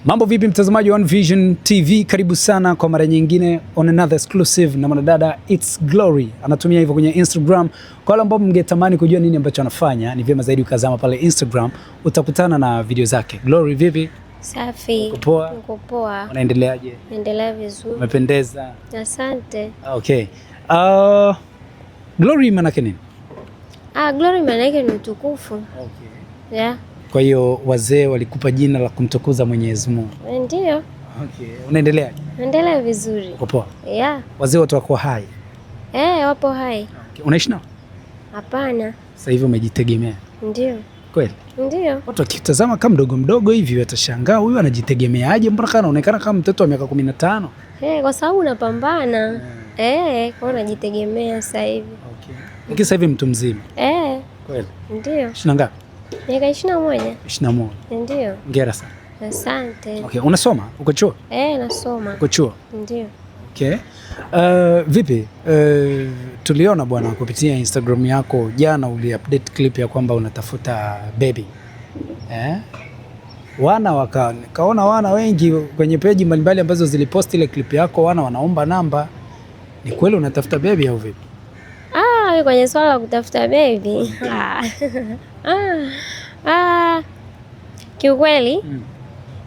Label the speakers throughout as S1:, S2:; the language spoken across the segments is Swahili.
S1: Mambo vipi mtazamaji wa One Vision TV, karibu sana kwa mara nyingine on another exclusive na mwanadada It's Glory. Anatumia hivyo kwenye Instagram. Kwa wale ambao mngetamani kujua nini ambacho anafanya, ni vyema zaidi ukazama pale Instagram, utakutana na video zake. Glory vipi?
S2: Safi.
S1: Uko poa?
S2: Uko poa.
S1: Unaendeleaje?
S2: Naendelea vizuri.
S1: Umependeza.
S2: Asante.
S1: Okay. Glory maana yake nini?
S2: Glory maana yake ni utukufu.
S1: Okay.
S2: Yeah.
S1: Kwa hiyo wazee walikupa jina la kumtukuza Mwenyezi Mungu.
S2: Ndio.
S1: Okay. Unaendeleaje?
S2: Naendelea vizuri.
S1: Uko poa?
S2: Yeah.
S1: Wazee wote wako hai?
S2: Wapo hai.
S1: Okay. Unaishi nao?
S2: Hapana.
S1: Sasa hivi umejitegemea?
S2: Ndio.
S1: Kweli?
S2: Ndio.
S1: Watu wakitazama kama mdogo mdogo hivi watashangaa, huyu anajitegemeaje? Mbona kana anaonekana kama mtoto wa miaka 15?
S2: Kwa sababu unapambana. Kwa unajitegemea sasa hivi.
S1: Okay. Lakini sasa hivi mtu mzima?
S2: Kweli? Ndio.
S1: Shina ngapi?
S2: Miaka 21.
S1: 21.
S2: Ndio.
S1: Hongera sana.
S2: Asante.
S1: Okay, unasoma? Uko chuo?
S2: Nasoma.
S1: Uko chuo?
S2: Ndio.
S1: Okay. Vipi? Tuliona bwana kupitia Instagram yako jana uli-update clip ya kwamba unatafuta baby. Kaona wana wengi kwenye peji mbalimbali ambazo zilipost ile clip yako, wanaomba namba. Ni kweli unatafuta baby au vipi?
S2: Kwenye swala la kutafuta baby. Kiukweli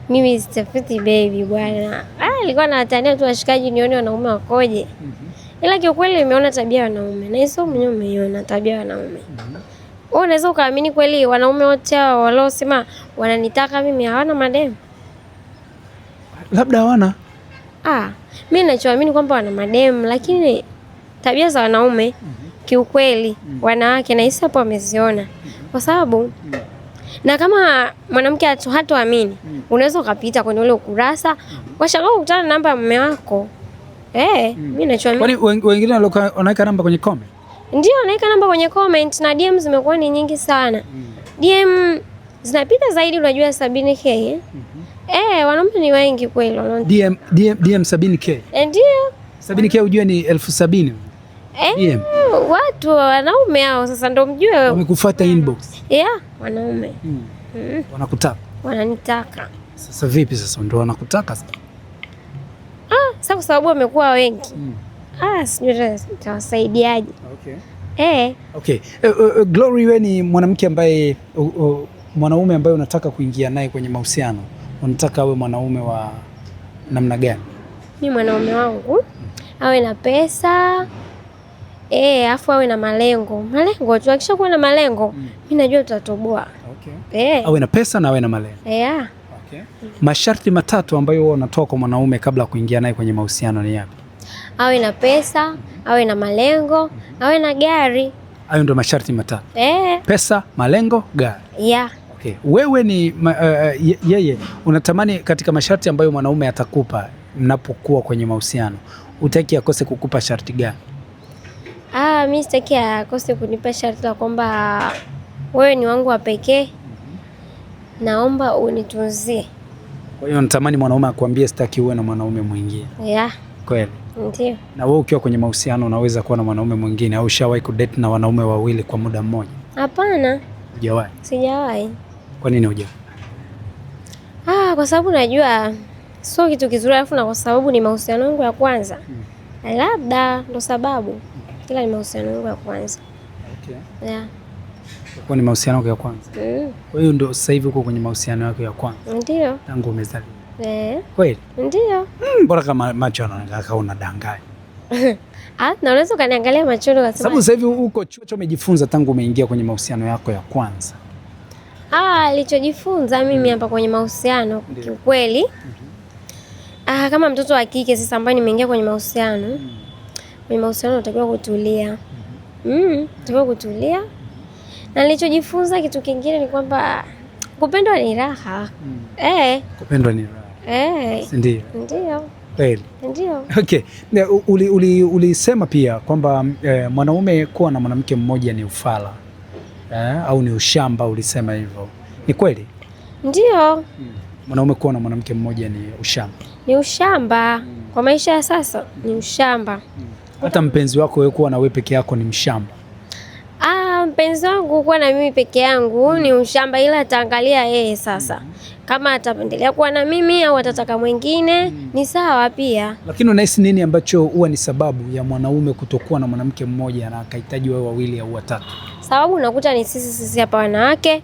S2: mimi sitafuti baby bwana. Nilikuwa natania tu washikaji nione wanaume wakoje. Ila kiukweli nimeona tabia ya wanaume. Na hizo mwenyewe umeiona tabia ya wanaume. Wewe unaweza ukaamini kweli wanaume wote hao waliosema wananitaka mimi hawana mademu?
S1: Labda hawana.
S2: Mimi ninachoamini kwamba wana mademu, lakini tabia za wanaume kiukweli wanawake na hisi hapo wameziona. Kwa sababu na kama mwanamke hatoamini, unaweza ukapita kwenye ule ukurasa washangaa kukutana na namba ya mume wako. Mimi ninachoamini.
S1: Kwani wengine wanaweka namba kwenye comment?
S2: Ndio, wanaweka namba kwenye comment na DM zimekuwa ni nyingi sana. DM zinapita zaidi unajua 70k. Wanaume ni wengi kweli.
S1: DM 70k.
S2: Ndio.
S1: 70k ujue ni 70,000. DM.
S2: Watu wanaume hao sasa ndio mjue
S1: wamekufuata inbox.
S2: Wanaume.
S1: Wanakutaka.
S2: Wananitaka.
S1: Sasa vipi sasa ndio wanakutaka sasa?
S2: Sasa kwa sababu wamekuwa wengi. Sijui nitawasaidiaje.
S1: Okay. Okay. Glory, wewe ni mwanamke ambaye mwanaume ambaye unataka kuingia naye kwenye mahusiano. Unataka awe mwanaume wa namna gani? Mimi
S2: mwanaume wangu awe na pesa. Afu awe na malengo. Malengo tu, akishakuwa na malengo, mimi najua tutatoboa.
S1: Okay. Awe na pesa na awe na malengo. Okay. Masharti matatu ambayo wewe unatoa kwa mwanaume kabla ya kuingia naye kwenye mahusiano ni yapi?
S2: Awe na pesa, awe na malengo, awe na gari.
S1: Hayo ndio masharti matatu. Pesa, malengo, gari. Okay. Wewe ni yeye unatamani katika masharti ambayo mwanaume atakupa mnapokuwa kwenye mahusiano, utaki akose kukupa sharti gani?
S2: Mimi sitaki akose kunipa sharti la kwamba wewe ni wangu wa pekee. Naomba unitunzie. Kwa
S1: hiyo unatamani mwanaume akwambie sitaki uwe na mwanaume mwingine? Kweli?
S2: Ndio.
S1: Na wewe ukiwa kwenye mahusiano unaweza kuwa na mwanaume mwingine au ushawahi kudate na wanaume wawili kwa muda mmoja?
S2: Hapana.
S1: Hujawahi?
S2: Sijawahi.
S1: Kwa nini hujawahi?
S2: Kwa sababu najua sio kitu kizuri, alafu na kwa sababu ni mahusiano yangu ya kwanza. Labda ndo sababu. Ila ni mahusiano yangu ya kwanza. Okay.
S1: Kwa ni mahusiano yako ya kwanza? Kwa hiyo ndo sasa hivi uko kwenye mahusiano yako ya kwanza?
S2: Ndio.
S1: Tangu umezaliwa?
S2: Kweli? Ndio.
S1: Bora kama macho anaangalia unadanganya.
S2: Na unaweza kaniangalia machoni kwa
S1: sababu sasa hivi uko chuo umejifunza tangu umeingia kwenye mahusiano yako ya kwanza.
S2: Nilichojifunza mimi hapa kwenye mahusiano kiukweli. Kama mtoto wa kike sasa ambaye nimeingia kwenye mahusiano. Kwenye mahusiano unatakiwa kutulia. Unatakiwa kutulia. Na nilichojifunza kitu kingine ni kwamba kupendwa ni raha.
S1: Kupendwa ni raha. Ndio.
S2: Ndio.
S1: Kweli.
S2: Ndio.
S1: Okay. Ulisema pia kwamba mwanaume kuwa na mwanamke mmoja ni ufala. Au ni ushamba, ulisema hivyo. Ni kweli?
S2: Ndio.
S1: Mwanaume kuwa na mwanamke mmoja ni ushamba.
S2: Ni ushamba. Kwa maisha ya sasa ni ushamba.
S1: Hata mpenzi wako wewe kuwa na wewe peke yako ni mshamba.
S2: mpenzi wangu kuwa na mimi peke yangu ni ushamba, ila ataangalia yeye sasa. Kama atapendelea kuwa na mimi au atataka mwingine ni sawa pia.
S1: Lakini unahisi nini ambacho huwa ni sababu ya mwanaume kutokuwa na mwanamke mmoja na akahitaji wao wawili au watatu?
S2: Sababu unakuta ni sisi hapa wanawake.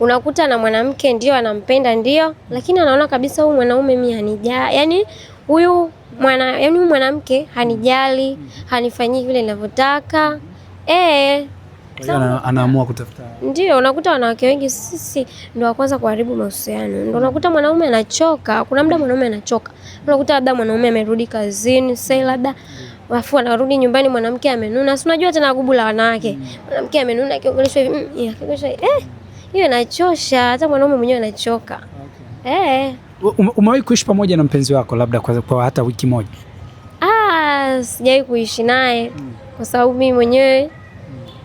S2: Unakuta na mwanamke ndio anampenda ndio, lakini anaona kabisa huyu mwanaume mimi hanijali. Yaani huyu mwanamke hanijali, hanifanyii vile ninavyotaka.
S1: Anaamua kutafuta.
S2: Ndio, unakuta wanawake wengi sisi ndio wa kwanza kuharibu mahusiano. Ndio unakuta mwanaume anachoka. Kuna muda mwanaume anachoka. Unakuta labda mwanaume amerudi kazini, sasa labda wafu anarudi nyumbani mwanamke amenuna. Si unajua tena gubu la wanawake. Mwanamke amenuna akiongeleshwa hivi, akiongeleshwa hiyo inachosha, hata mwanaume mwenyewe anachoka.
S1: Umewahi kuishi pamoja na mpenzi wako labda kwa hata wiki moja?
S2: Sijawahi kuishi naye kwa sababu mimi mwenyewe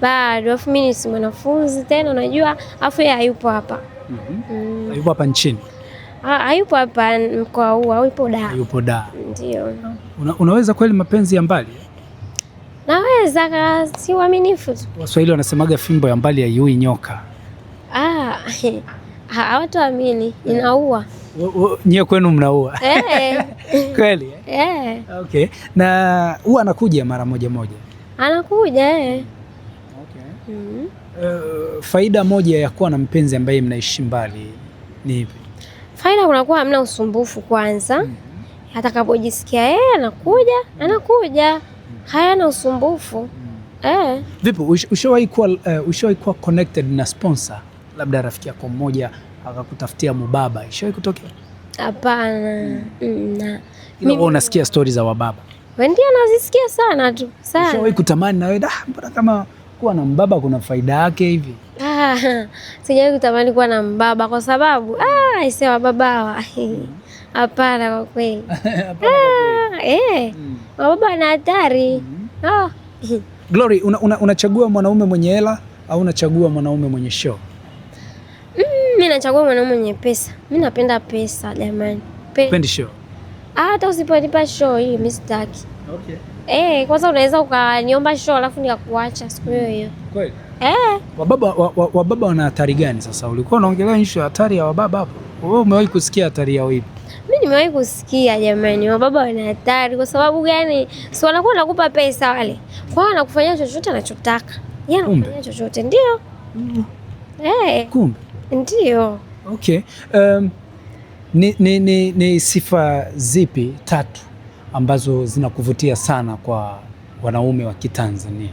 S2: bado, afu mimi si mwanafunzi tena unajua, afu yeye hayupo hapa.
S1: Hayupo hapa nchini?
S2: Hayupo hapa mkoa huu, hayupo Dar.
S1: Hayupo Dar.
S2: Ndio.
S1: Unaweza kweli mapenzi ya mbali?
S2: Naweza, si uaminifu tu.
S1: Waswahili wanasemaga fimbo ya mbali haiui nyoka.
S2: Hawataamini, inaua.
S1: Nyewe kwenu mnaua? Kweli? Okay. Na huwa anakuja mara moja?
S2: Anakuja.
S1: Faida moja ya kuwa na mpenzi ambaye mnaishi mbali ni ipi? Faida
S2: kunakuwa hamna usumbufu kwanza. Atakapojisikia yeye anakuja. Hayana usumbufu.
S1: Vipi, ushawahi kuwa connected na sponsor? Labda rafiki yako mmoja akakutafutia mubaba, ishawahi kutokea?
S2: Hapana.
S1: Mimi unasikia story za wababa?
S2: Ndio nazisikia sana tu. Sana.
S1: Ushawahi kutamani na wewe mbona kama kuwa na mbaba kuna faida yake hivi?
S2: Sijawahi kutamani kuwa na mbaba kwa sababu aisee wababa hapana kwa kweli. Wababa wana hatari.
S1: Glory, unachagua mwanaume mwenye hela au unachagua mwanaume mwenye show?
S2: Mimi nachagua mwanaume mwenye pesa. Mimi napenda pesa jamani.
S1: Pendi show?
S2: Hata usiponipa show hii mimi sitaki. Okay. Kwanza unaweza ukaniomba show alafu nikakuacha siku hiyo.
S1: Kweli? Wababa wana hatari gani sasa? Ulikuwa unaongelea issue ya hatari ya wababa hapo. Wewe umewahi kusikia hatari yao ipi?
S2: Mimi nimewahi kusikia jamani, wababa wana hatari. Kwa sababu gani? Si wanakuwa nakupa pesa wale. Kwa hiyo anakufanyia chochote anachotaka. Yeye anakufanyia chochote, ndio.
S1: Kumbe?
S2: Ndio.
S1: Okay. Ni sifa zipi tatu ambazo zinakuvutia sana kwa wanaume wa Kitanzania?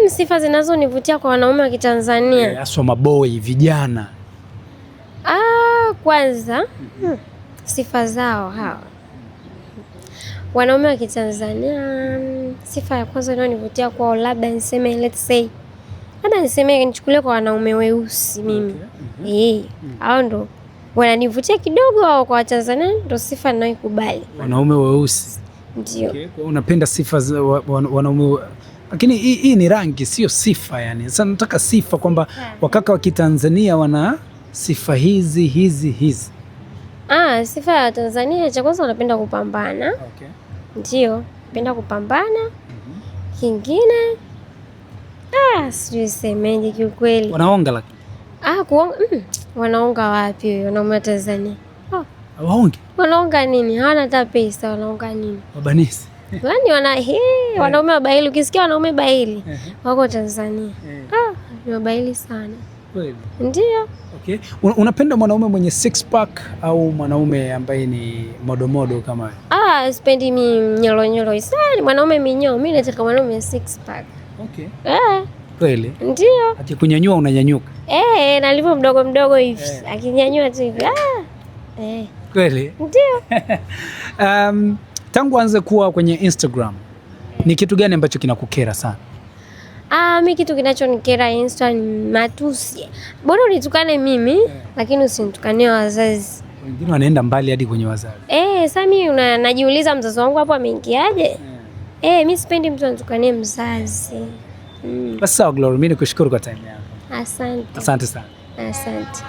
S2: Sifa zinazonivutia kwa wanaume wa Kitanzania
S1: hasa maboy vijana.
S2: Kwanza sifa zao hawa wanaume wa Kitanzania, sifa ya kwanza inayonivutia kwao, labda niseme nichukulie kwa wanaume weusi mimi. Hao ndo wananivutia kidogo, au kwa Watanzania ndo sifa ninayoikubali.
S1: Wanaume weusi.
S2: Ndio.
S1: Okay. Kwa unapenda sifa za wanaume, lakini hii ni rangi sio sifa yani. Sasa nataka sifa kwamba wakaka wa Kitanzania wana sifa hizi.
S2: Sifa ya Tanzania cha kwanza wanapenda kupambana.
S1: Okay.
S2: Ndio, napenda kupambana. Kingine sijui semeje kiukweli.
S1: Wanaonga lakini.
S2: Kuonga wanaonga wapi wanaume wa Tanzania?
S1: Waonge.
S2: Wanaonga nini? Hawana hata pesa, wanaonga nini?
S1: Wabanisi.
S2: Yaani wanaume wabaili, ukisikia wanaume baili wako Tanzania. Ni wabaili sana.
S1: Kweli.
S2: Ndio.
S1: Okay. Unapenda mwanaume mwenye six pack au mwanaume ambaye ni modomodo kama wewe?
S2: Sipendi nyolo. Sana mwanaume minyoo. Mimi nataka mwanaume six pack.
S1: Okay. Kweli?
S2: Ndio.
S1: Akikunyanyua unanyanyuka?
S2: Na alivyo mdogo hivi. Akinyanyua tu hivi.
S1: Kweli?
S2: Ndio.
S1: Tangu anze kuwa kwenye Instagram, ni kitu gani ambacho kinakukera sana?
S2: Mimi kitu kinachonikera Insta ni matusi. Bora unitukane mimi, lakini usinitukanie wazazi.
S1: Wengine wanaenda mbali hadi kwenye wazazi.
S2: Sasa mimi najiuliza mzazi wangu hapo ameingiaje? Mimi sipendi mtu anitukanie mzazi.
S1: Basi sawa Glory, mimi nikushukuru kwa time yako.
S2: Asante.
S1: Asante sana.
S2: Asante.